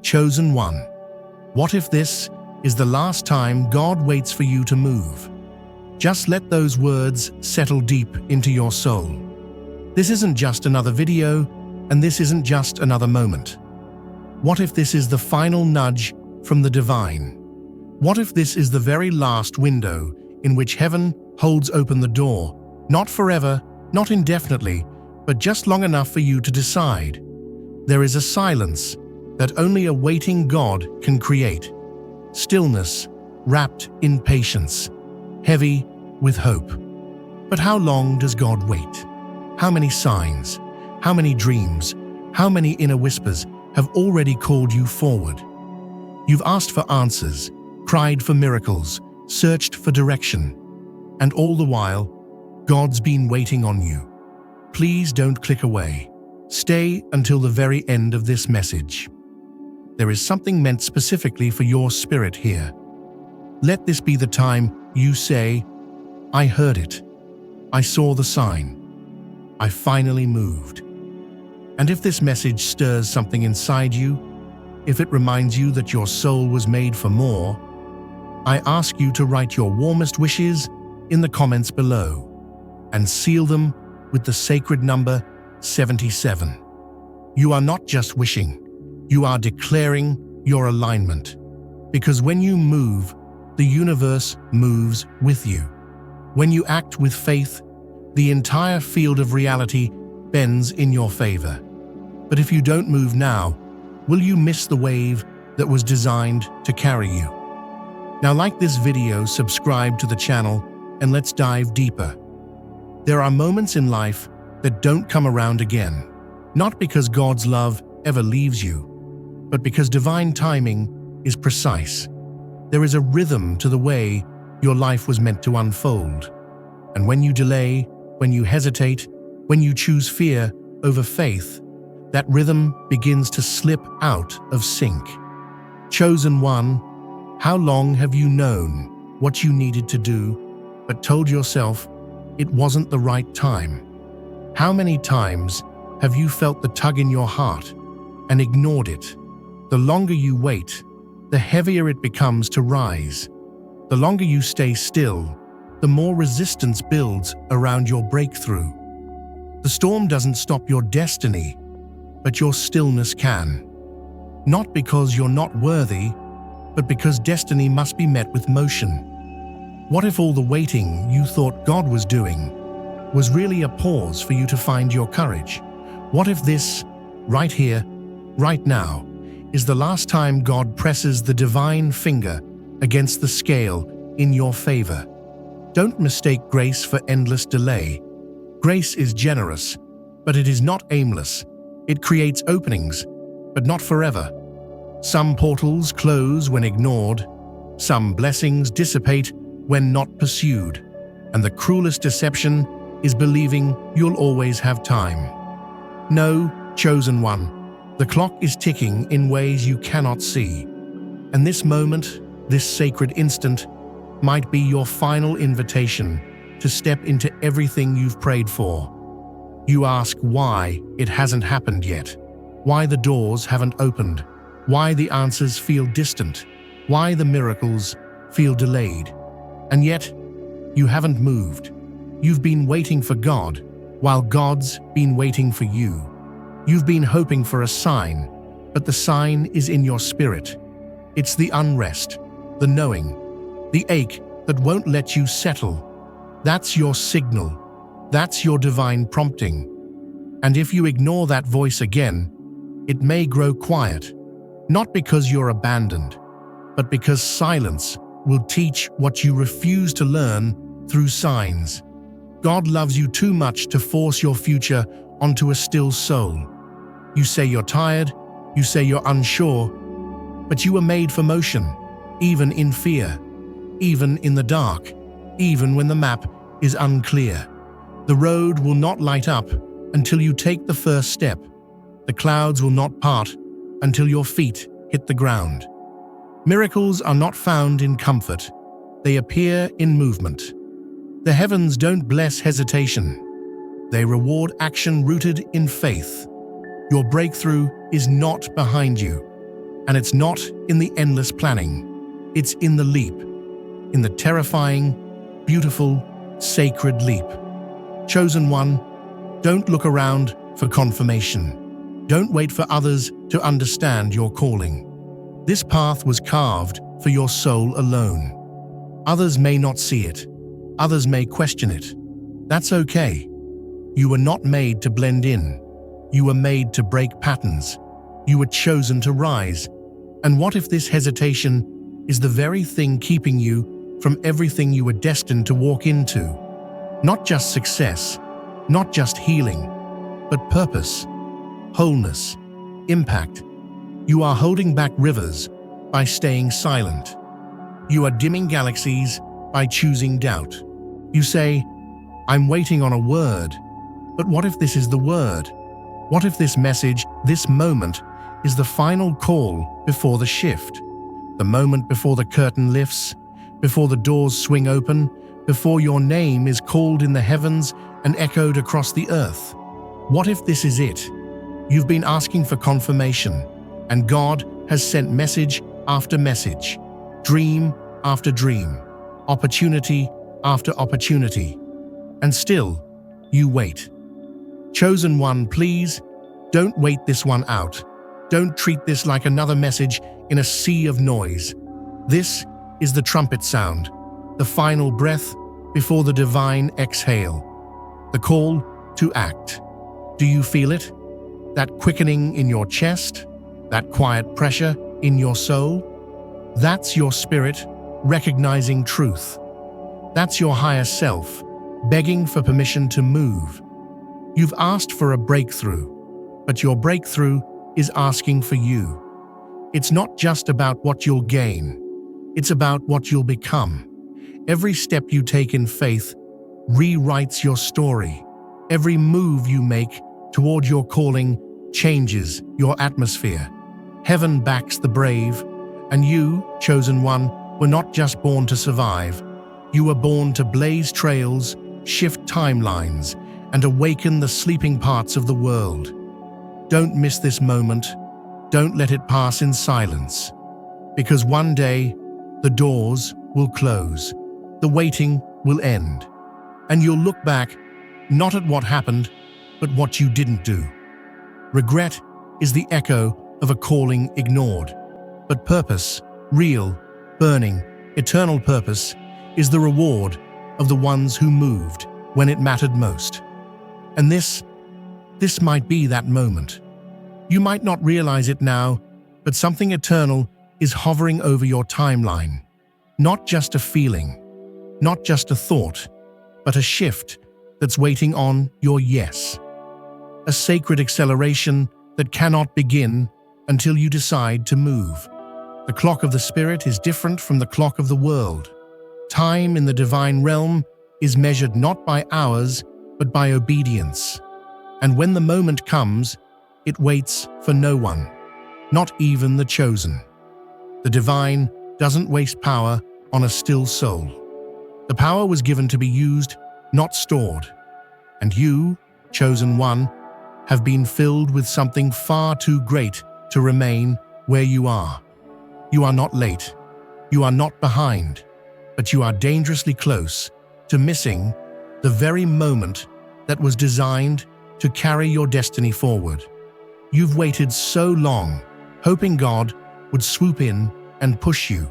Chosen one. What if this is the last time God waits for you to move? Just let those words settle deep into your soul. This isn't just another video, and this isn't just another moment. What if this is the final nudge from the divine? What if this is the very last window in which heaven holds open the door, not forever, not indefinitely, but just long enough for you to decide? There is a silence that only a waiting God can create. Stillness wrapped in patience, heavy with hope. But how long does God wait? How many signs, how many dreams, how many inner whispers have already called you forward? You've asked for answers, cried for miracles, searched for direction, and all the while, God's been waiting on you. Please don't click away. Stay until the very end of this message. There is something meant specifically for your spirit here. Let this be the time you say, "I heard it. I saw the sign. I finally moved." And if this message stirs something inside you, if it reminds you that your soul was made for more, I ask you to write your warmest wishes in the comments below and seal them with the sacred number 77. You are not just wishing, you are declaring your alignment. Because when you move, the universe moves with you. When you act with faith, the entire field of reality bends in your favor. But if you don't move now, will you miss the wave that was designed to carry you? Now, like this video, subscribe to the channel, and let's dive deeper. There are moments in life that don't come around again, not because God's love ever leaves you, but because divine timing is precise. There is a rhythm to the way your life was meant to unfold. And when you delay, when you hesitate, when you choose fear over faith, that rhythm begins to slip out of sync. Chosen one, how long have you known what you needed to do, but told yourself it wasn't the right time? How many times have you felt the tug in your heart and ignored it? The longer you wait, the heavier it becomes to rise. The longer you stay still, the more resistance builds around your breakthrough. The storm doesn't stop your destiny, but your stillness can. Not because you're not worthy, but because destiny must be met with motion. What if all the waiting you thought God was doing was really a pause for you to find your courage? What if this, right here, right now, is the last time God presses the divine finger against the scale in your favor? Don't mistake grace for endless delay. Grace is generous, but it is not aimless. It creates openings, but not forever. Some portals close when ignored. Some blessings dissipate when not pursued. And the cruelest deception is believing you'll always have time. No, chosen one, the clock is ticking in ways you cannot see. And this moment, this sacred instant, might be your final invitation to step into everything you've prayed for. You ask why it hasn't happened yet, why the doors haven't opened, why the answers feel distant, why the miracles feel delayed. And yet, you haven't moved. You've been waiting for God, while God's been waiting for you. You've been hoping for a sign, but the sign is in your spirit. It's the unrest, the knowing, the ache that won't let you settle. That's your signal. That's your divine prompting. And if you ignore that voice again, it may grow quiet, not because you're abandoned, but because silence will teach what you refuse to learn through signs. God loves you too much to force your future onto a still soul. You say you're tired, you say you're unsure, but you were made for motion, even in fear, even in the dark, even when the map is unclear. The road will not light up until you take the first step. The clouds will not part until your feet hit the ground. Miracles are not found in comfort. They appear in movement. The heavens don't bless hesitation. They reward action rooted in faith. Your breakthrough is not behind you. And it's not in the endless planning. It's in the leap, in the terrifying, beautiful, sacred leap. Chosen one, don't look around for confirmation. Don't wait for others to understand your calling. This path was carved for your soul alone. Others may not see it. Others may question it. That's okay. You were not made to blend in. You were made to break patterns. You were chosen to rise. And what if this hesitation is the very thing keeping you from everything you were destined to walk into? Not just success, not just healing, but purpose, wholeness, impact. You are holding back rivers by staying silent. You are dimming galaxies by choosing doubt. You say, I'm waiting on a word. But what if this is the word? What if this message, this moment, is the final call before the shift? The moment before the curtain lifts, before the doors swing open, before your name is called in the heavens and echoed across the earth. What if this is it? You've been asking for confirmation, and God has sent message after message, dream after dream, opportunity after opportunity. And still, you wait. Chosen one, please, don't wait this one out. Don't treat this like another message in a sea of noise. This is the trumpet sound, the final breath before the divine exhale, the call to act. Do you feel it? That quickening in your chest? That quiet pressure in your soul? That's your spirit recognizing truth. That's your higher self begging for permission to move. You've asked for a breakthrough, but your breakthrough is asking for you. It's not just about what you'll gain. It's about what you'll become. Every step you take in faith rewrites your story. Every move you make toward your calling changes your atmosphere. Heaven backs the brave, and you, chosen one, were not just born to survive. You were born to blaze trails, shift timelines, and awaken the sleeping parts of the world. Don't miss this moment. Don't let it pass in silence. Because one day, the doors will close, the waiting will end, and you'll look back not at what happened, but what you didn't do. Regret is the echo of a calling ignored, but purpose, real, burning, eternal purpose, is the reward of the ones who moved when it mattered most. And this might be that moment. You might not realize it now, but something eternal is hovering over your timeline. Not just a feeling, not just a thought, but a shift that's waiting on your yes. A sacred acceleration that cannot begin until you decide to move. The clock of the Spirit is different from the clock of the world. Time in the divine realm is measured not by hours, but by obedience. And when the moment comes, it waits for no one, not even the chosen. The divine doesn't waste power on a still soul. The power was given to be used, not stored. And you, chosen one, have been filled with something far too great to remain where you are. You are not late. You are not behind. But you are dangerously close to missing the very moment that was designed to carry your destiny forward. You've waited so long, hoping God would swoop in and push you.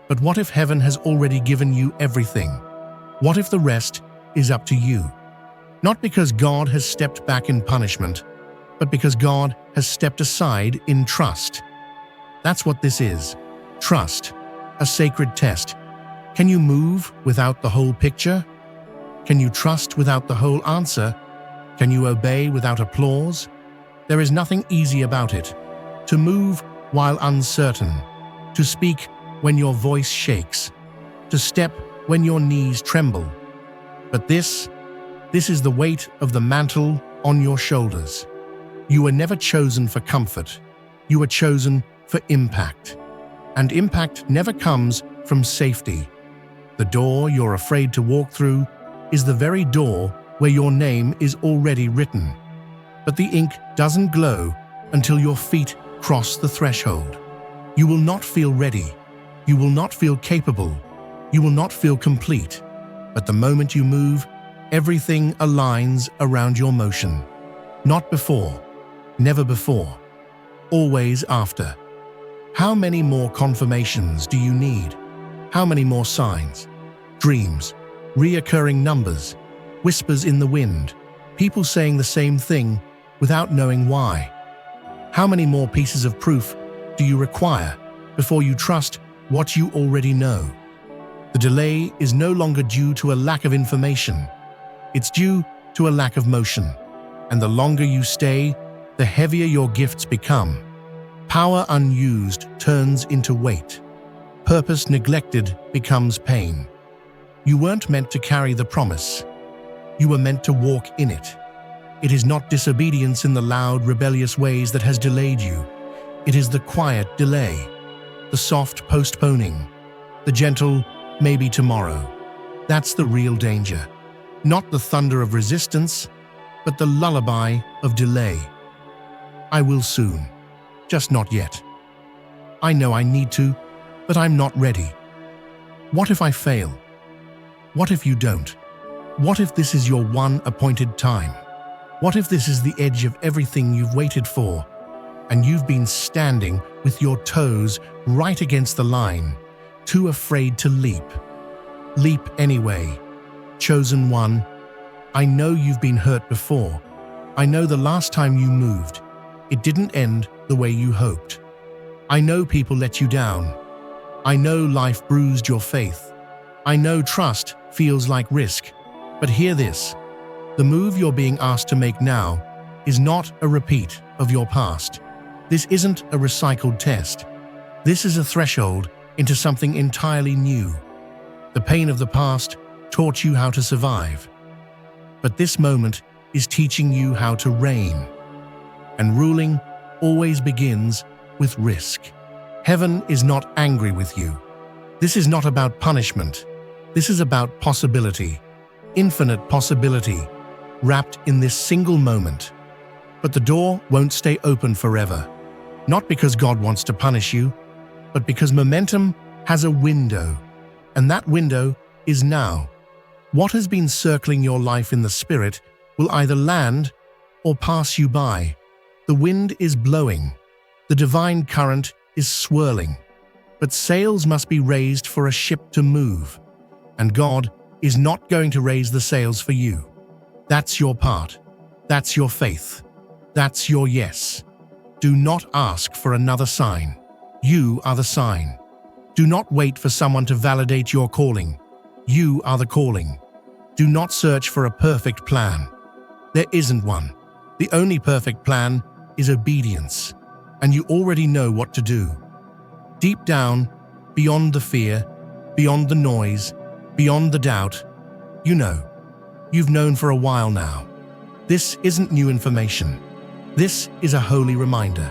But what if heaven has already given you everything? What if the rest is up to you? Not because God has stepped back in punishment, but because God has stepped aside in trust. That's what this is. Trust, a sacred test. Can you move without the whole picture? Can you trust without the whole answer? Can you obey without applause? There is nothing easy about it. To move while uncertain, to speak when your voice shakes, to step when your knees tremble. But this is the weight of the mantle on your shoulders. You were never chosen for comfort. You were chosen for impact. And impact never comes from safety. The door you're afraid to walk through is the very door where your name is already written. But the ink doesn't glow until your feet cross the threshold. You will not feel ready. You will not feel capable. You will not feel complete. But the moment you move, everything aligns around your motion. Not before, never before, always after. How many more confirmations do you need? How many more signs, dreams, reoccurring numbers, whispers in the wind, people saying the same thing without knowing why? How many more pieces of proof do you require before you trust what you already know? The delay is no longer due to a lack of information. It's due to a lack of motion. And the longer you stay, the heavier your gifts become. Power unused turns into weight. Purpose neglected becomes pain. You weren't meant to carry the promise. You were meant to walk in it. It is not disobedience in the loud, rebellious ways that has delayed you. It is the quiet delay, the soft postponing, the gentle maybe tomorrow. That's the real danger. Not the thunder of resistance, but the lullaby of delay. I will soon, just not yet. I know I need to, but I'm not ready. What if I fail? What if you don't? What if this is your one appointed time? What if this is the edge of everything you've waited for, and you've been standing with your toes right against the line, too afraid to leap? Leap anyway. Chosen one. I know you've been hurt before. I know the last time you moved, it didn't end the way you hoped. I know people let you down. I know life bruised your faith. I know trust feels like risk. But hear this. The move you're being asked to make now is not a repeat of your past. This isn't a recycled test. This is a threshold into something entirely new. The pain of the past taught you how to survive. But this moment is teaching you how to reign. And ruling always begins with risk. Heaven is not angry with you. This is not about punishment. This is about possibility, infinite possibility, wrapped in this single moment. But the door won't stay open forever. Not because God wants to punish you, but because momentum has a window. And that window is now. What has been circling your life in the spirit will either land or pass you by. The wind is blowing. The divine current is swirling. But sails must be raised for a ship to move. And God is not going to raise the sails for you. That's your part. That's your faith. That's your yes. Do not ask for another sign. You are the sign. Do not wait for someone to validate your calling. You are the calling. Do not search for a perfect plan. There isn't one. The only perfect plan is obedience, and you already know what to do. Deep down, beyond the fear, beyond the noise, beyond the doubt, you know. You've known for a while now. This isn't new information. This is a holy reminder.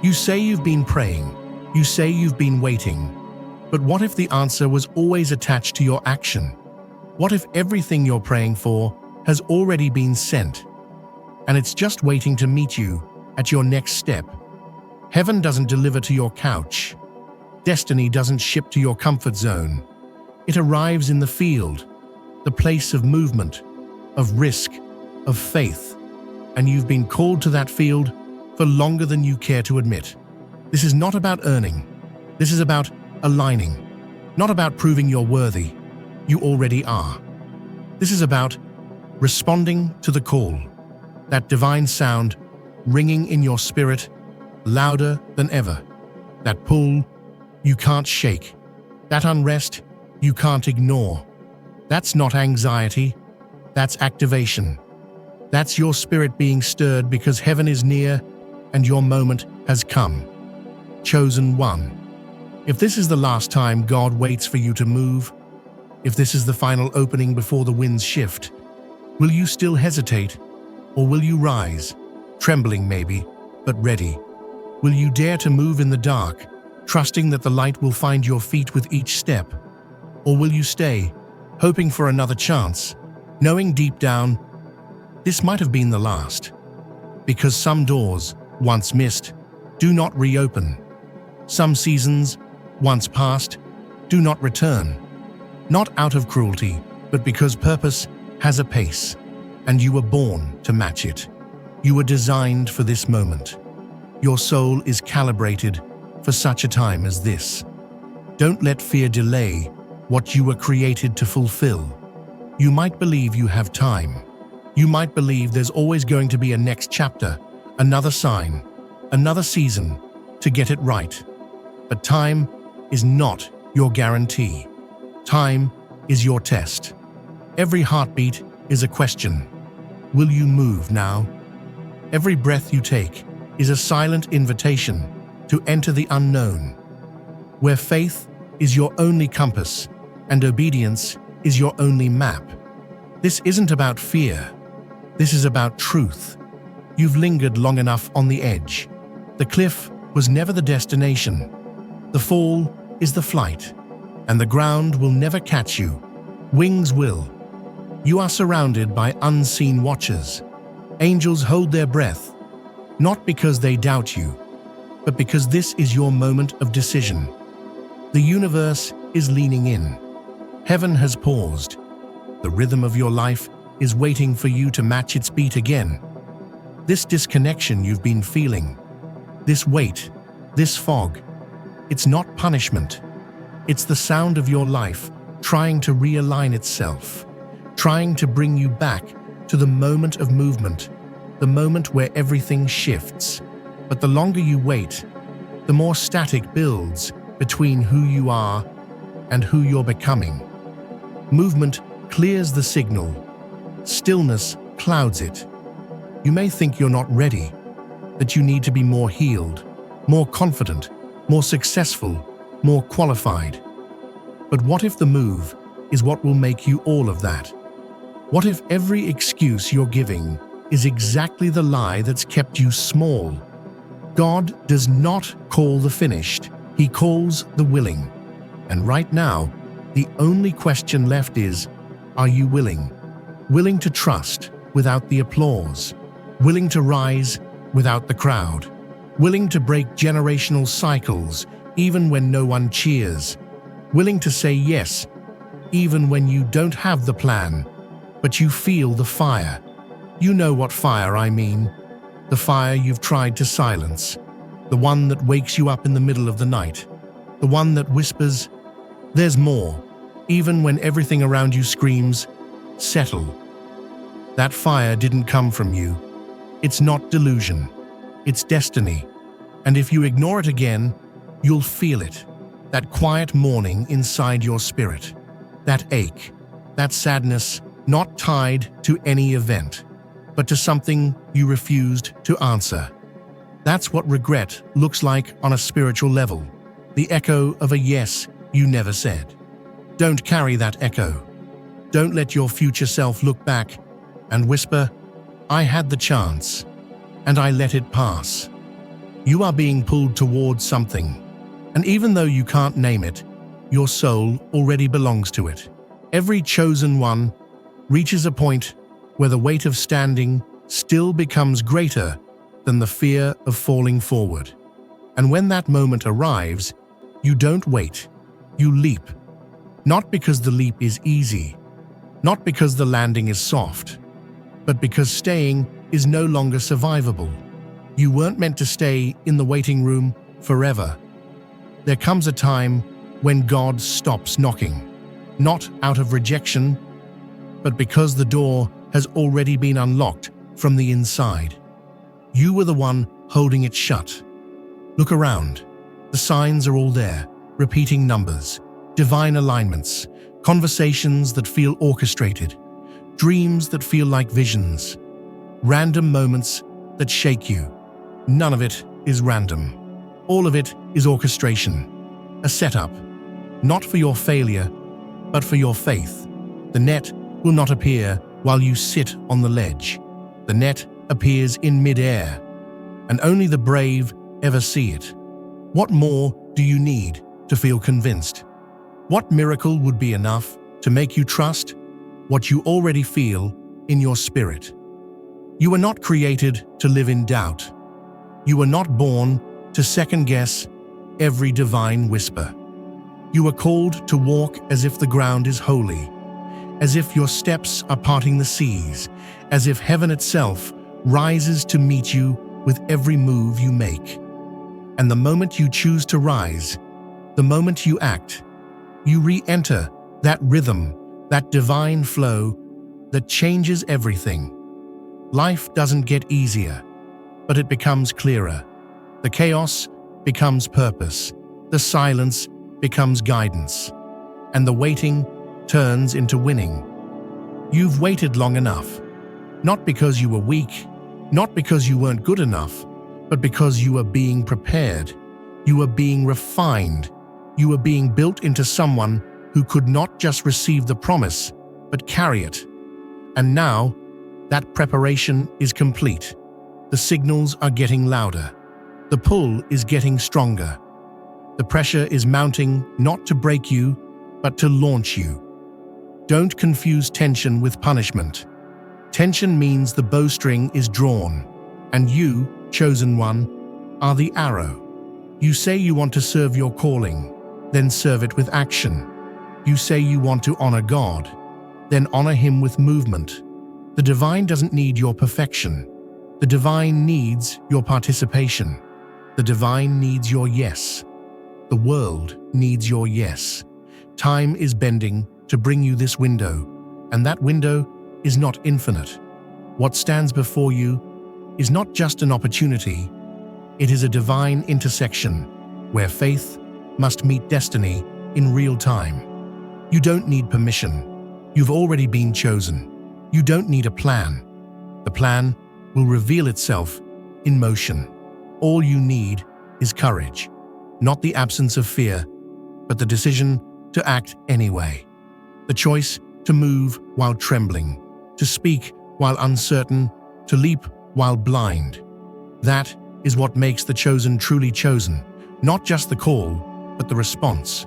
You say you've been praying. You say you've been waiting. But what if the answer was always attached to your action? What if everything you're praying for has already been sent, and it's just waiting to meet you at your next step? Heaven doesn't deliver to your couch. Destiny doesn't ship to your comfort zone. It arrives in the field, the place of movement, of risk, of faith, and you've been called to that field for longer than you care to admit. This is not about earning. This is about aligning, not about proving you're worthy. You already are. This is about responding to the call, that divine sound ringing in your spirit, louder than ever. That pull you can't shake, that unrest you can't ignore. That's not anxiety, that's activation. That's your spirit being stirred because heaven is near and your moment has come. Chosen one. If this is the last time God waits for you to move, if this is the final opening before the winds shift, will you still hesitate, or will you rise, trembling maybe, but ready? Will you dare to move in the dark, trusting that the light will find your feet with each step? Or will you stay, hoping for another chance, knowing deep down, this might have been the last? Because some doors, once missed, do not reopen. Some seasons, once past, do not return. Not out of cruelty, but because purpose has a pace, and you were born to match it. You were designed for this moment. Your soul is calibrated for such a time as this. Don't let fear delay what you were created to fulfill. You might believe you have time. You might believe there's always going to be a next chapter, another sign, another season to get it right. But time is not your guarantee. Time is your test. Every heartbeat is a question. Will you move now? Every breath you take is a silent invitation to enter the unknown, where faith is your only compass and obedience is your only map. This isn't about fear. This is about truth. You've lingered long enough on the edge. The cliff was never the destination. The fall is the flight, and the ground will never catch you. Wings will. You are surrounded by unseen watchers. Angels hold their breath, not because they doubt you, but because this is your moment of decision. The universe is leaning in. Heaven has paused. The rhythm of your life is waiting for you to match its beat again. This disconnection you've been feeling, this weight, this fog, it's not punishment. It's the sound of your life trying to realign itself, trying to bring you back to the moment of movement, the moment where everything shifts. But the longer you wait, the more static builds between who you are and who you're becoming. Movement clears the signal. Stillness clouds it. You may think you're not ready, that you need to be more healed, more confident, more successful, more qualified. But what if the move is what will make you all of that? What if every excuse you're giving is exactly the lie that's kept you small? God does not call the finished, He calls the willing. And right now, the only question left is, are you willing? Willing to trust without the applause, willing to rise without the crowd, willing to break generational cycles even when no one cheers, willing to say yes even when you don't have the plan, but you feel the fire. You know what fire I mean. The fire you've tried to silence, the one that wakes you up in the middle of the night, the one that whispers, "There's more," even when everything around you screams, "Settle." That fire didn't come from you. It's not delusion. It's destiny. And if you ignore it again, you'll feel it. That quiet mourning inside your spirit. That ache. That sadness not tied to any event, but to something you refused to answer. That's what regret looks like on a spiritual level. The echo of a yes you never said. Don't carry that echo. Don't let your future self look back and whisper, "I had the chance, and I let it pass." You are being pulled towards something, and even though you can't name it, your soul already belongs to it. Every chosen one reaches a point where the weight of standing still becomes greater than the fear of falling forward. And when that moment arrives, you don't wait, you leap. Not because the leap is easy, not because the landing is soft, but because staying is no longer survivable. You weren't meant to stay in the waiting room forever. There comes a time when God stops knocking, not out of rejection, but because the door has already been unlocked from the inside. You were the one holding it shut. Look around. The signs are all there, repeating numbers, divine alignments, conversations that feel orchestrated, dreams that feel like visions, random moments that shake you. None of it is random. All of it is orchestration, a setup, not for your failure, but for your faith. The net will not appear while you sit on the ledge. The net appears in mid-air, and only the brave ever see it. What more do you need to feel convinced? What miracle would be enough to make you trust what you already feel in your spirit? You were not created to live in doubt. You were not born to second-guess every divine whisper. You are called to walk as if the ground is holy, as if your steps are parting the seas, as if heaven itself rises to meet you with every move you make. And the moment you choose to rise, the moment you act, you re-enter that rhythm, that divine flow that changes everything. Life doesn't get easier, but it becomes clearer. The chaos becomes purpose, the silence becomes guidance, and the waiting turns into winning. You've waited long enough, not because you were weak, not because you weren't good enough, but because you were being prepared, you were being refined, you were being built into someone who could not just receive the promise, but carry it. And now, that preparation is complete. The signals are getting louder. The pull is getting stronger. The pressure is mounting not to break you, but to launch you. Don't confuse tension with punishment. Tension means the bowstring is drawn, and you, chosen one, are the arrow. You say you want to serve your calling, then serve it with action. You say you want to honor God, then honor Him with movement. The divine doesn't need your perfection. The divine needs your participation. The divine needs your yes. The world needs your yes. Time is bending to bring you this window, and that window is not infinite. What stands before you is not just an opportunity, it is a divine intersection where faith must meet destiny in real time. You don't need permission. You've already been chosen. You don't need a plan. The plan will reveal itself in motion. All you need is courage, not the absence of fear, but the decision to act anyway. The choice to move while trembling, to speak while uncertain, to leap while blind. That is what makes the chosen truly chosen, not just the call, but the response.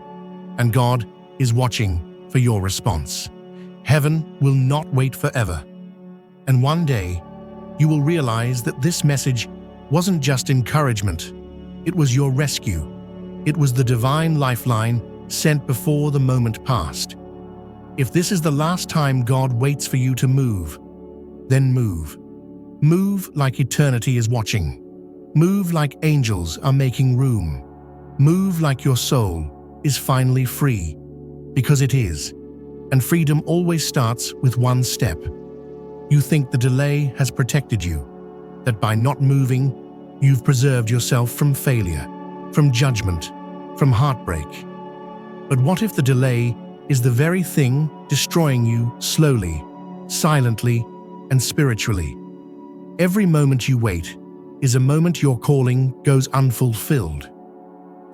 And God is watching for your response. Heaven will not wait forever. And one day, you will realize that this message wasn't just encouragement, it was your rescue. It was the divine lifeline sent before the moment passed. If this is the last time God waits for you to move, then move. Move like eternity is watching. Move like angels are making room. Move like your soul is finally free, because it is. And freedom always starts with one step. You think the delay has protected you, that by not moving, you've preserved yourself from failure, from judgment, from heartbreak. But what if the delay is the very thing destroying you slowly, silently, and spiritually? Every moment you wait is a moment your calling goes unfulfilled.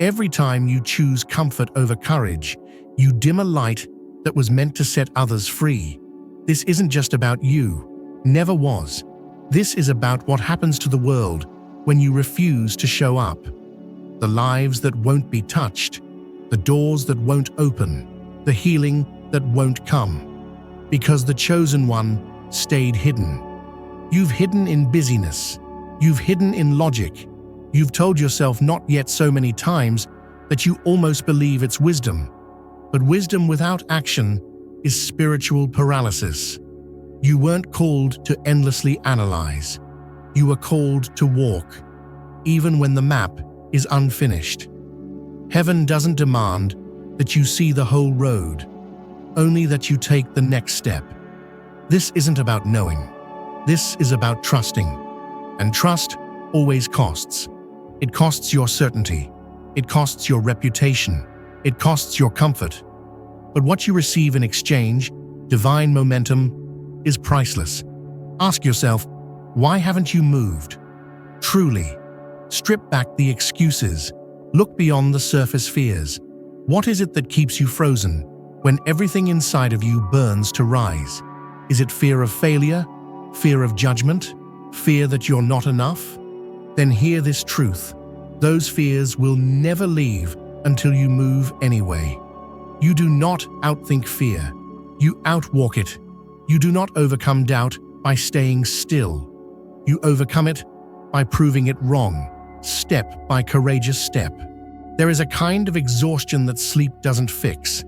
Every time you choose comfort over courage, you dim a light that was meant to set others free. This isn't just about you, never was. This is about what happens to the world when you refuse to show up. The lives that won't be touched, the doors that won't open, the healing that won't come. Because the chosen one stayed hidden. You've hidden in busyness. You've hidden in logic. You've told yourself not yet so many times that you almost believe it's wisdom. But wisdom without action is spiritual paralysis. You weren't called to endlessly analyze. You were called to walk, even when the map is unfinished. Heaven doesn't demand that you see the whole road, only that you take the next step. This isn't about knowing. This is about trusting. And trust always costs. It costs your certainty. It costs your reputation. It costs your comfort. But what you receive in exchange, divine momentum, is priceless. Ask yourself, why haven't you moved? Truly, strip back the excuses. Look beyond the surface fears. What is it that keeps you frozen when everything inside of you burns to rise? Is it fear of failure? Fear of judgment? Fear that you're not enough? Then hear this truth. Those fears will never leave until you move anyway. You do not outthink fear. You outwalk it. You do not overcome doubt by staying still. You overcome it by proving it wrong, step by courageous step. There is a kind of exhaustion that sleep doesn't fix,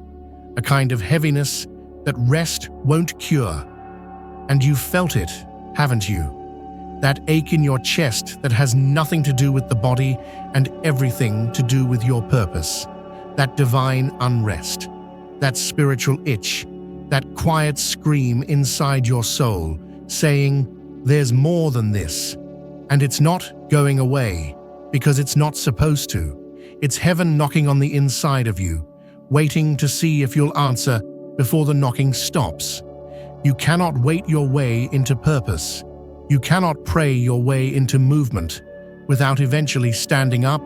a kind of heaviness that rest won't cure. And you've felt it, haven't you? That ache in your chest that has nothing to do with the body and everything to do with your purpose. That divine unrest, that spiritual itch, that quiet scream inside your soul, saying, "There's more than this." And it's not going away, because it's not supposed to. It's heaven knocking on the inside of you, waiting to see if you'll answer before the knocking stops. You cannot wait your way into purpose. You cannot pray your way into movement without eventually standing up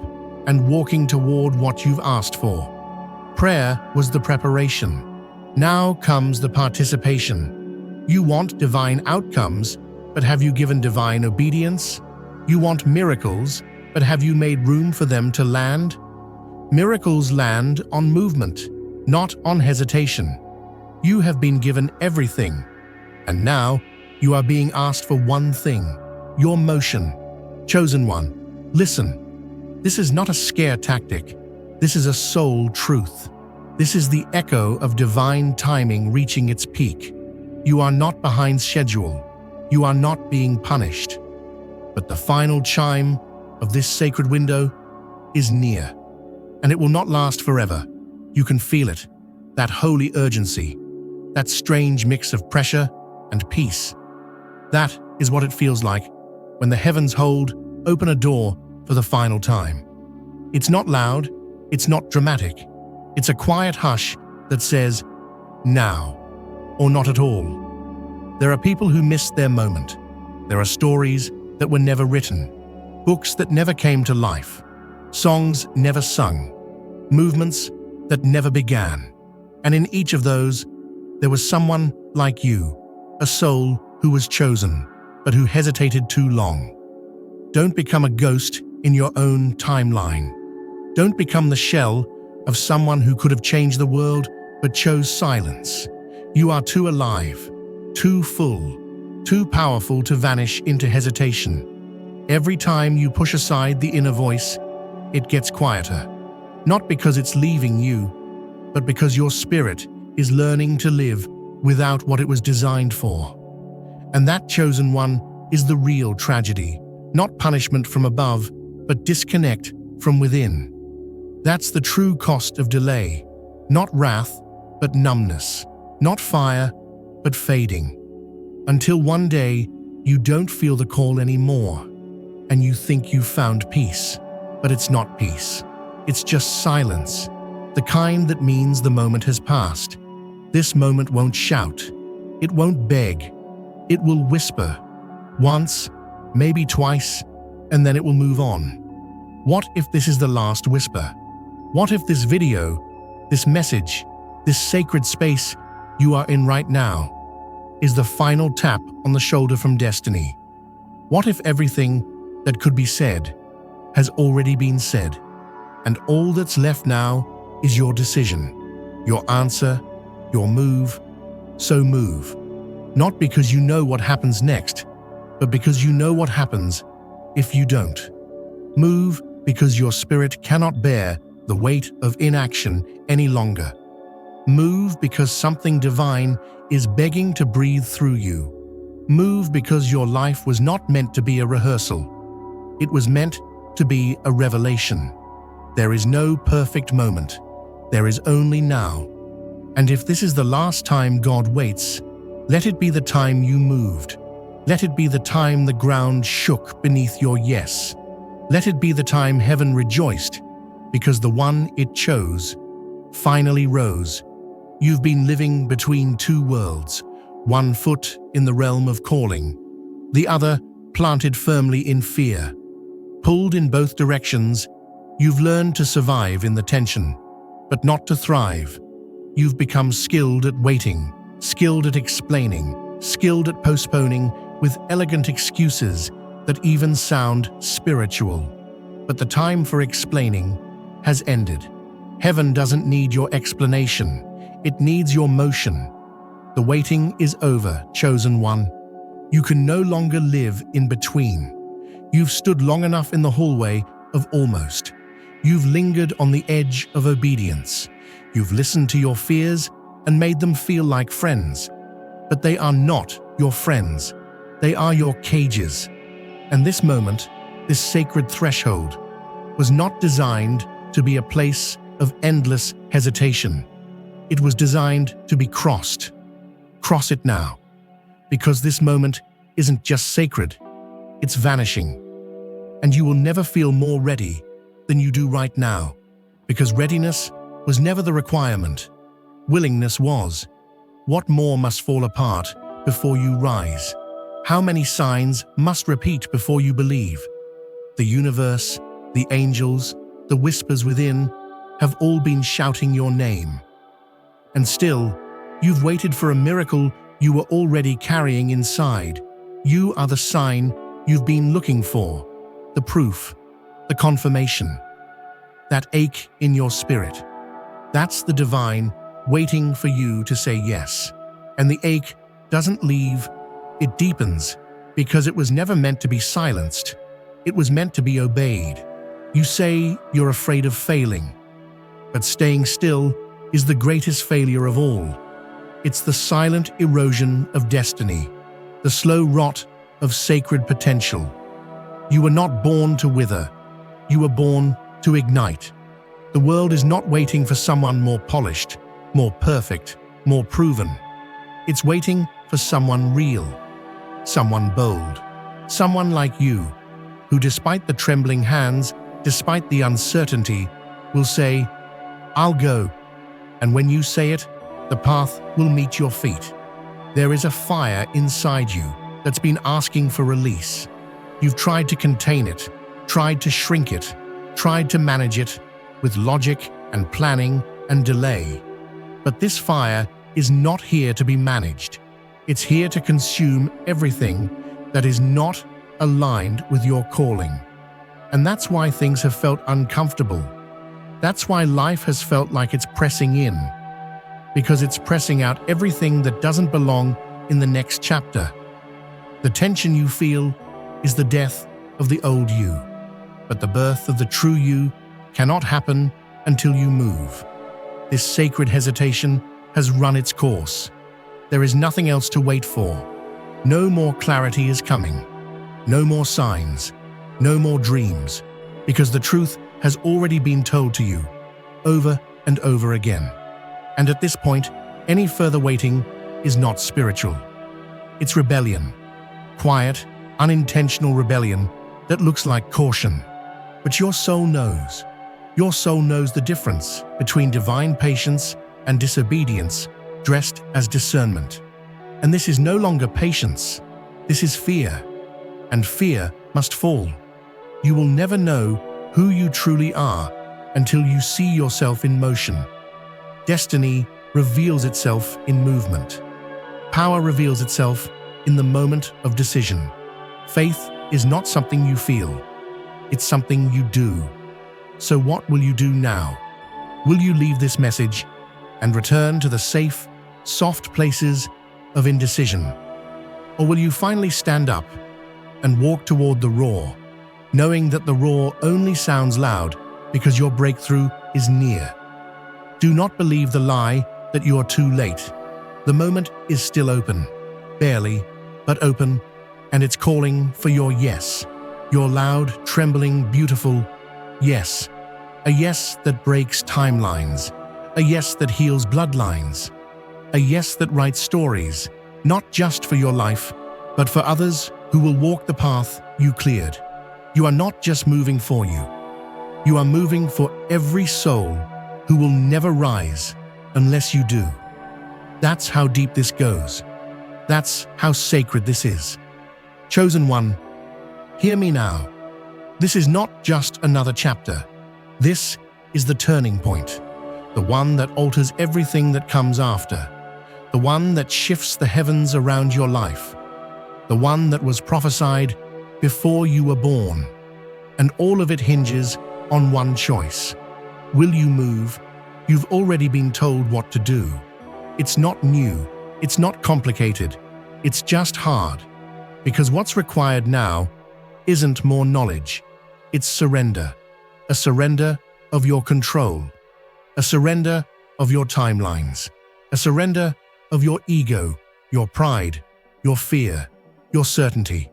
and walking toward what you've asked for. Prayer was the preparation. Now comes the participation. You want divine outcomes, but have you given divine obedience? You want miracles, but have you made room for them to land? Miracles land on movement, not on hesitation. You have been given everything, and now you are being asked for one thing, your motion. Chosen one, listen. This is not a scare tactic. This is a soul truth. This is the echo of divine timing reaching its peak. You are not behind schedule. You are not being punished. But the final chime of this sacred window is near, and it will not last forever. You can feel it, that holy urgency, that strange mix of pressure and peace. That is what it feels like when the heavens hold open a door for the final time. It's not loud, it's not dramatic. It's a quiet hush that says, now, or not at all. There are people who missed their moment. There are stories that were never written, books that never came to life, songs never sung, movements that never began. And in each of those, there was someone like you, a soul who was chosen, but who hesitated too long. Don't become a ghost in your own timeline. Don't become the shell of someone who could have changed the world but chose silence. You are too alive, too full, too powerful to vanish into hesitation. Every time you push aside the inner voice, it gets quieter. Not because it's leaving you, but because your spirit is learning to live without what it was designed for. And that chosen one is the real tragedy, not punishment from above, but disconnect from within. That's the true cost of delay, not wrath, but numbness, not fire, but fading. Until one day, you don't feel the call anymore, and you think you've found peace, but it's not peace. It's just silence, the kind that means the moment has passed. This moment won't shout, it won't beg, it will whisper, once, maybe twice, and then it will move on. What if this is the last whisper? What if this video, this message, this sacred space you are in right now, is the final tap on the shoulder from destiny? What if everything that could be said has already been said, and all that's left now is your decision, your answer, your move? So move, not because you know what happens next, but because you know what happens if you don't. Move because your spirit cannot bear the weight of inaction any longer. Move because something divine is begging to breathe through you. Move because your life was not meant to be a rehearsal. It was meant to be a revelation. There is no perfect moment. There is only now. And if this is the last time God waits, let it be the time you moved. Let it be the time the ground shook beneath your yes. Let it be the time heaven rejoiced, because the one it chose finally rose. You've been living between two worlds, one foot in the realm of calling, the other planted firmly in fear. Pulled in both directions, you've learned to survive in the tension, but not to thrive. You've become skilled at waiting, skilled at explaining, skilled at postponing with elegant excuses that even sound spiritual. But the time for explaining has ended. Heaven doesn't need your explanation. It needs your motion. The waiting is over, chosen one. You can no longer live in between. You've stood long enough in the hallway of almost. You've lingered on the edge of obedience. You've listened to your fears and made them feel like friends. But they are not your friends. They are your cages. And this moment, this sacred threshold, was not designed to be a place of endless hesitation. It was designed to be crossed. Cross it now. Because this moment isn't just sacred, it's vanishing. And you will never feel more ready than you do right now. Because readiness was never the requirement. Willingness was. What more must fall apart before you rise? How many signs must repeat before you believe? The universe, the angels, the whispers within have all been shouting your name. And still, you've waited for a miracle you were already carrying inside. You are the sign you've been looking for, the proof, the confirmation. That ache in your spirit, that's the divine waiting for you to say yes. And the ache doesn't leave, it deepens, because it was never meant to be silenced. It was meant to be obeyed. You say you're afraid of failing, but staying still is the greatest failure of all. It's the silent erosion of destiny, the slow rot of sacred potential. You were not born to wither. You were born to ignite. The world is not waiting for someone more polished, more perfect, more proven. It's waiting for someone real, someone bold, someone like you, who despite the trembling hands, despite the uncertainty, will say, "I'll go." And when you say it, the path will meet your feet. There is a fire inside you that's been asking for release. You've tried to contain it, tried to shrink it, tried to manage it with logic and planning and delay. But this fire is not here to be managed. It's here to consume everything that is not aligned with your calling. And that's why things have felt uncomfortable. That's why life has felt like it's pressing in. Because it's pressing out everything that doesn't belong in the next chapter. The tension you feel is the death of the old you. But the birth of the true you cannot happen until you move. This sacred hesitation has run its course. There is nothing else to wait for. No more clarity is coming. No more signs. No more dreams. Because the truth has already been told to you, over and over again. And at this point, any further waiting is not spiritual. It's rebellion. Quiet, unintentional rebellion that looks like caution. But your soul knows. Your soul knows the difference between divine patience and disobedience dressed as discernment. And this is no longer patience. This is fear. And fear must fall. You will never know who you truly are until you see yourself in motion. Destiny reveals itself in movement. Power reveals itself in the moment of decision. Faith is not something you feel. It's something you do. So what will you do now? Will you leave this message and return to the safe, soft places of indecision? Or will you finally stand up and walk toward the roar, knowing that the roar only sounds loud because your breakthrough is near? Do not believe the lie that you are too late. The moment is still open, barely, but open, and it's calling for your yes, your loud, trembling, beautiful yes. A yes that breaks timelines, a yes that heals bloodlines, a yes that writes stories, not just for your life, but for others who will walk the path you cleared. You are not just moving for you. You are moving for every soul who will never rise unless you do. That's how deep this goes. That's how sacred this is. Chosen one, hear me now. This is not just another chapter. This is the turning point, the one that alters everything that comes after, the one that shifts the heavens around your life, the one that was prophesied before you were born. And all of it hinges on one choice. Will you move? You've already been told what to do. It's not new. It's not complicated. It's just hard. Because what's required now isn't more knowledge. It's surrender. A surrender of your control, a surrender of your timelines, a surrender of your ego, your pride, your fear, your certainty.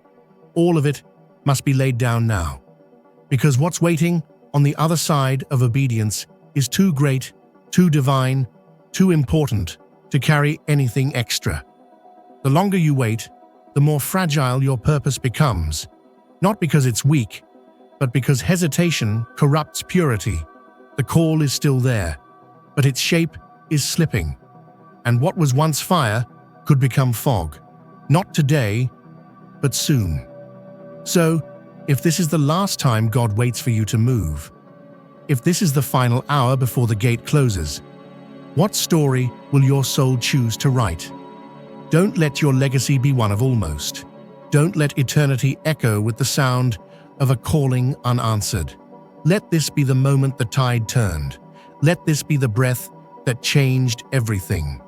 All of it must be laid down now, because what's waiting on the other side of obedience is too great, too divine, too important to carry anything extra. The longer you wait, the more fragile your purpose becomes, not because it's weak, but because hesitation corrupts purity. The call is still there, but its shape is slipping, and what was once fire could become fog. Not today, but soon. So, if this is the last time God waits for you to move, if this is the final hour before the gate closes, what story will your soul choose to write? Don't let your legacy be one of almost. Don't let eternity echo with the sound of a calling unanswered. Let this be the moment the tide turned. Let this be the breath that changed everything.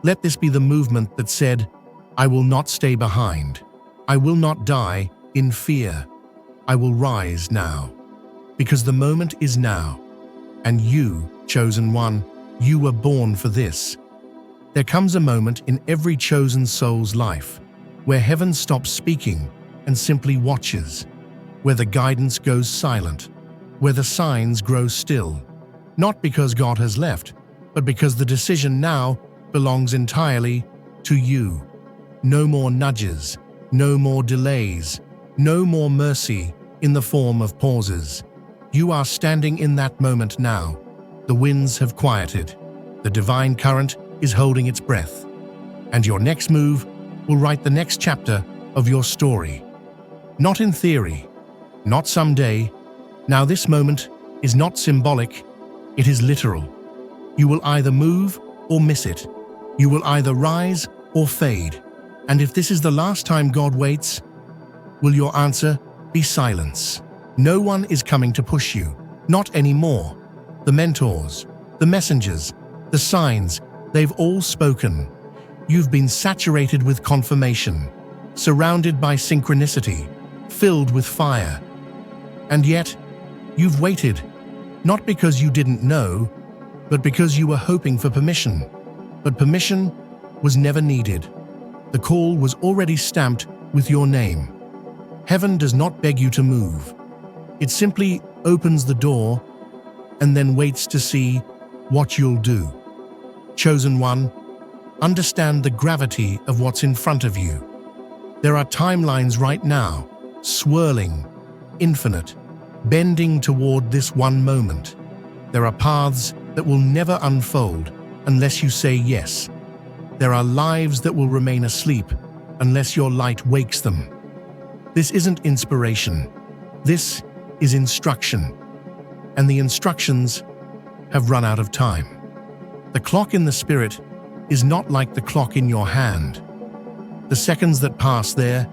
Let this be the movement that said, I will not stay behind. I will not die in fear. I will rise now. Because the moment is now. And you, chosen one, you were born for this. There comes a moment in every chosen soul's life where heaven stops speaking and simply watches, where the guidance goes silent, where the signs grow still, not because God has left, but because the decision now belongs entirely to you. No more nudges, no more delays, no more mercy in the form of pauses. You are standing in that moment now. The winds have quieted. The divine current is holding its breath. And your next move will write the next chapter of your story. Not in theory, not someday. Now this moment is not symbolic, it is literal. You will either move or miss it. You will either rise or fade. And if this is the last time God waits, will your answer be silence? No one is coming to push you, not anymore. The mentors, the messengers, the signs, they've all spoken. You've been saturated with confirmation, surrounded by synchronicity, filled with fire. And yet, you've waited, not because you didn't know, but because you were hoping for permission. But permission was never needed. The call was already stamped with your name. Heaven does not beg you to move. It simply opens the door and then waits to see what you'll do. Chosen one, understand the gravity of what's in front of you. There are timelines right now, swirling, infinite, bending toward this one moment. There are paths that will never unfold unless you say yes. There are lives that will remain asleep unless your light wakes them. This isn't inspiration. This is instruction. And the instructions have run out of time. The clock in the spirit is not like the clock in your hand. The seconds that pass there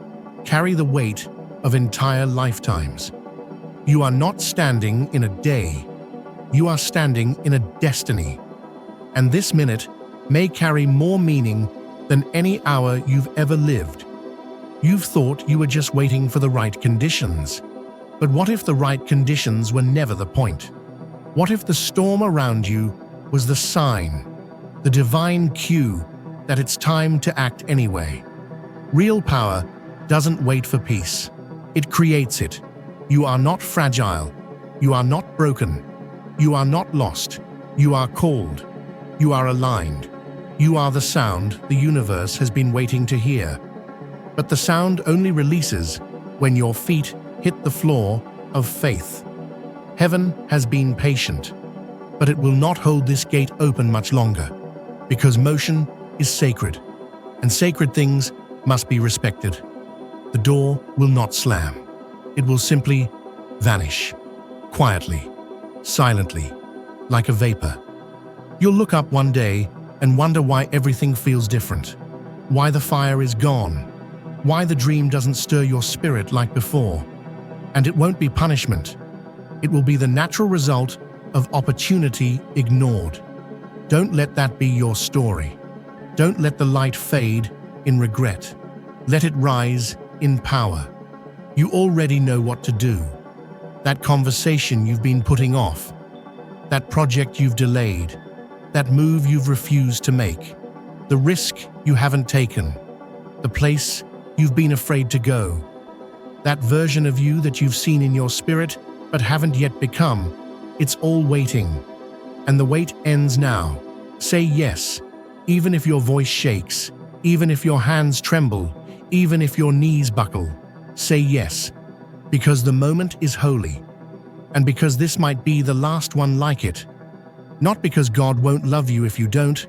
carry the weight of entire lifetimes. You are not standing in a day. You are standing in a destiny. And this minute may carry more meaning than any hour you've ever lived. You've thought you were just waiting for the right conditions. But what if the right conditions were never the point? What if the storm around you was the sign, the divine cue that it's time to act anyway? Real power doesn't wait for peace. It creates it. You are not fragile. You are not broken. You are not lost. You are called. You are aligned. You are the sound the universe has been waiting to hear. But the sound only releases when your feet hit the floor of faith. Heaven has been patient, but it will not hold this gate open much longer, because motion is sacred, and sacred things must be respected. The door will not slam. It will simply vanish, quietly, silently, like a vapor. You'll look up one day and wonder why everything feels different, why the fire is gone, why the dream doesn't stir your spirit like before. And it won't be punishment. It will be the natural result of opportunity ignored. Don't let that be your story. Don't let the light fade in regret. Let it rise in power. You already know what to do. That conversation you've been putting off, that project you've delayed, that move you've refused to make, the risk you haven't taken, the place you've been afraid to go, that version of you that you've seen in your spirit but haven't yet become. It's all waiting, and the wait ends now. Say yes, even if your voice shakes, even if your hands tremble, even if your knees buckle. Say yes, because the moment is holy, and because this might be the last one like it. Not because God won't love you if you don't,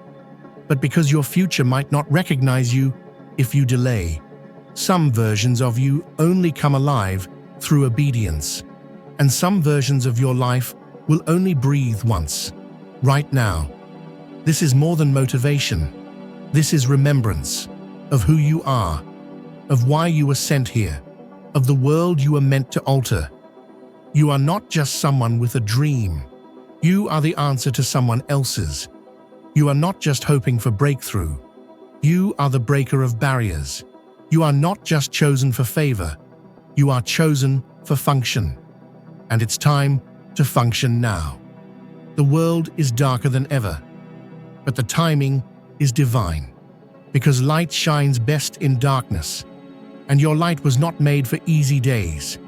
but because your future might not recognize you if you delay. Some versions of you only come alive through obedience, and some versions of your life will only breathe once, right now. This is more than motivation. This is remembrance of who you are, of why you were sent here, of the world you were meant to alter. You are not just someone with a dream. You are the answer to someone else's. You are not just hoping for breakthrough. You are the breaker of barriers. You are not just chosen for favor. You are chosen for function. And it's time to function now. The world is darker than ever, but the timing is divine, because light shines best in darkness, and your light was not made for easy days.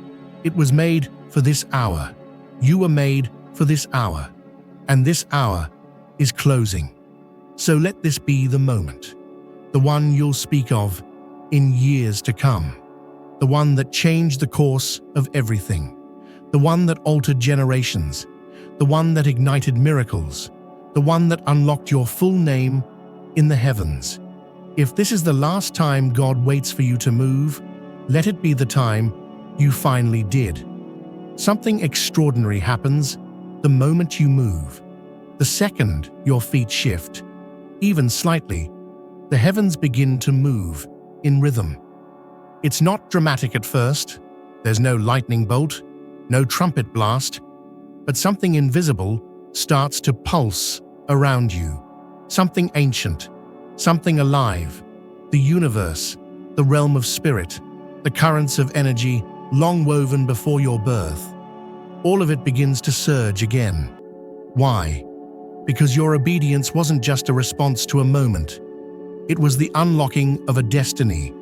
It was made for this hour. You were made for this hour, and this hour is closing. So let this be the moment, the one you'll speak of in years to come, the one that changed the course of everything, the one that altered generations, the one that ignited miracles, the one that unlocked your full name in the heavens. If this is the last time God waits for you to move, let it be the time you finally did. Something extraordinary happens the moment you move. The second your feet shift, even slightly, the heavens begin to move in rhythm. It's not dramatic at first. There's no lightning bolt, no trumpet blast, but something invisible starts to pulse around you. Something ancient, something alive, the universe, the realm of spirit, the currents of energy long woven before your birth. All of it begins to surge again. Why? Because your obedience wasn't just a response to a moment. It was the unlocking of a destiny.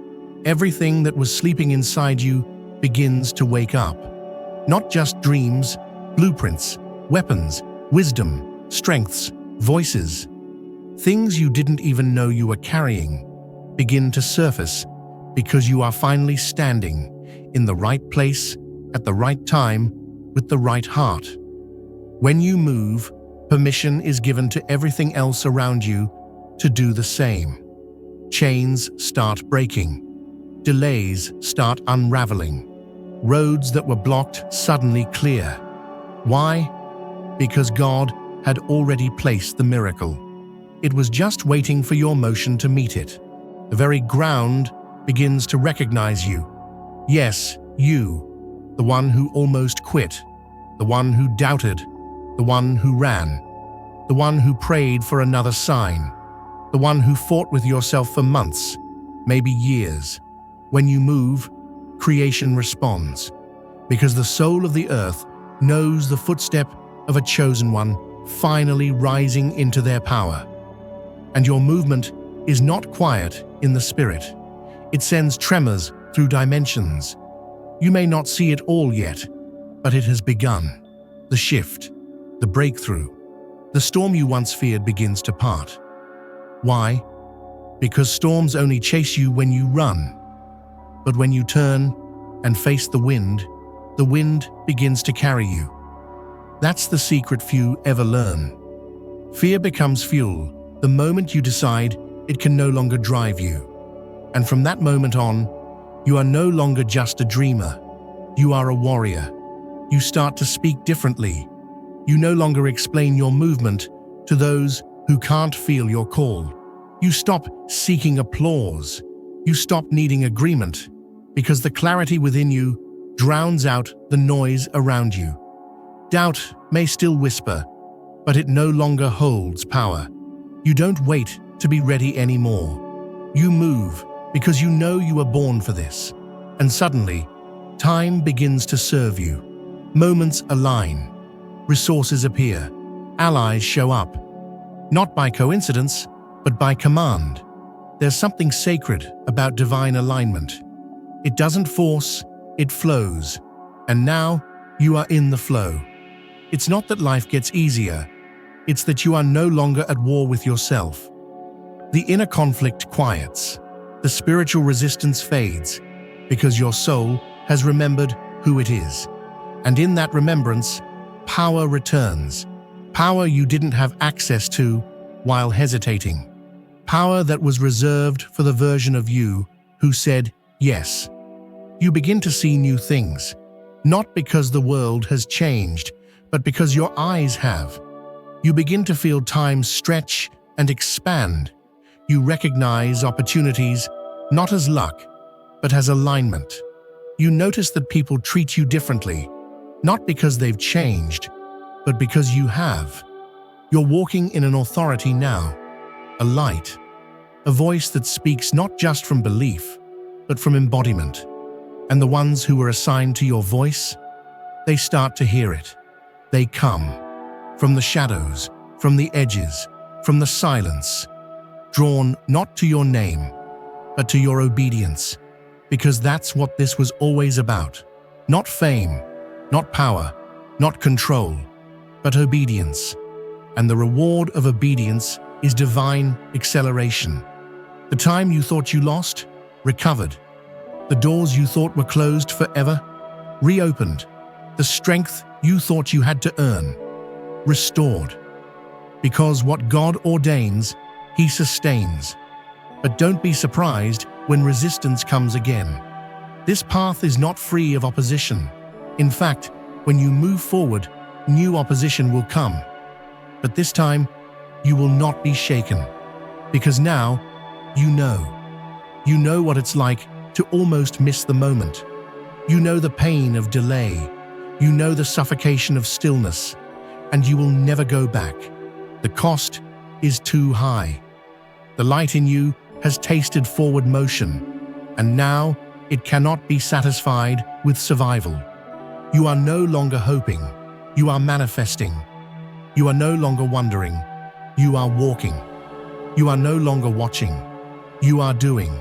Everything that was sleeping inside you begins to wake up. Not just dreams, blueprints, weapons, wisdom, strengths, voices. Things you didn't even know you were carrying begin to surface because you are finally standing in the right place at the right time with the right heart. When you move, permission is given to everything else around you to do the same. Chains start breaking. Delays start unraveling. Roads that were blocked suddenly clear. Why? Because God had already placed the miracle. It was just waiting for your motion to meet it. The very ground begins to recognize you. Yes, you, the one who almost quit, the one who doubted, the one who ran, the one who prayed for another sign, the one who fought with yourself for months, maybe years. When you move, creation responds, because the soul of the earth knows the footstep of a chosen one finally rising into their power. And your movement is not quiet in the spirit. It sends tremors through dimensions. You may not see it all yet, but it has begun. The shift, the breakthrough, the storm you once feared begins to part. Why? Because storms only chase you when you run. But when you turn and face the wind begins to carry you. That's the secret few ever learn. Fear becomes fuel the moment you decide it can no longer drive you. And from that moment on, you are no longer just a dreamer. You are a warrior. You start to speak differently. You no longer explain your movement to those who can't feel your call. You stop seeking applause. You stop needing agreement, because the clarity within you drowns out the noise around you. Doubt may still whisper, but it no longer holds power. You don't wait to be ready anymore. You move because you know you were born for this. And suddenly, time begins to serve you. Moments align. Resources appear. Allies show up, not by coincidence, but by command. There's something sacred about divine alignment. It doesn't force, it flows. And now, you are in the flow. It's not that life gets easier, it's that you are no longer at war with yourself. The inner conflict quiets, the spiritual resistance fades, because your soul has remembered who it is. And in that remembrance, power returns. Power you didn't have access to while hesitating. Power that was reserved for the version of you who said yes. You begin to see new things, not because the world has changed, but because your eyes have. You begin to feel time stretch and expand. You recognize opportunities not as luck, but as alignment. You notice that people treat you differently, not because they've changed, but because you have. You're walking in an authority now, a light, a voice that speaks not just from belief, but from embodiment. And the ones who were assigned to your voice, they start to hear it. They come from the shadows, from the edges, from the silence, drawn not to your name, but to your obedience, because that's what this was always about. Not fame, not power, not control, but obedience. And the reward of obedience is divine acceleration. The time you thought you lost, recovered. The doors you thought were closed forever, reopened. The strength you thought you had to earn, restored. Because what God ordains, He sustains. But don't be surprised when resistance comes again. This path is not free of opposition. In fact, when you move forward, new opposition will come. But this time, you will not be shaken. Because now, you know. You know what it's like to almost miss the moment. You know the pain of delay. You know the suffocation of stillness. And you will never go back. The cost is too high. The light in you has tasted forward motion, and now it cannot be satisfied with survival. You are no longer hoping. You are manifesting. You are no longer wondering. You are walking. You are no longer watching. You are doing.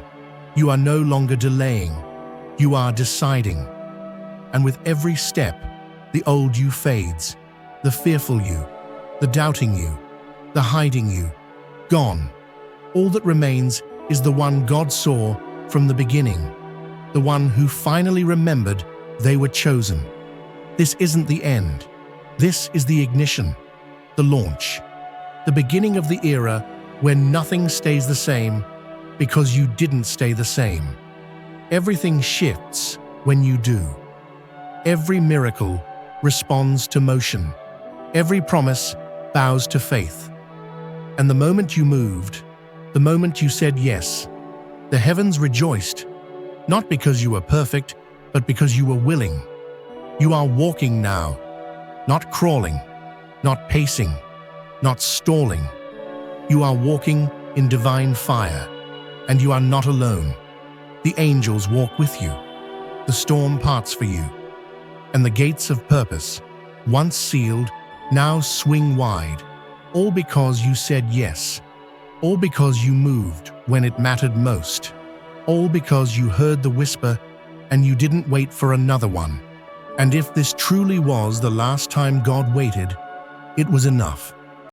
You are no longer delaying. You are deciding. And with every step, the old you fades, the fearful you, the doubting you, the hiding you, gone. All that remains is the one God saw from the beginning, the one who finally remembered they were chosen. This isn't the end. This is the ignition, the launch, the beginning of the era when nothing stays the same because you didn't stay the same. Everything shifts when you do. Every miracle responds to motion. Every promise bows to faith. And the moment you moved, the moment you said yes, the heavens rejoiced, not because you were perfect, but because you were willing. You are walking now, not crawling, not pacing, not stalling. You are walking in divine fire, and you are not alone. The angels walk with you. The storm parts for you, and the gates of purpose, once sealed, now swing wide, all because you said yes. All because you moved when it mattered most. All because you heard the whisper and you didn't wait for another one. And if this truly was the last time God waited, it was enough.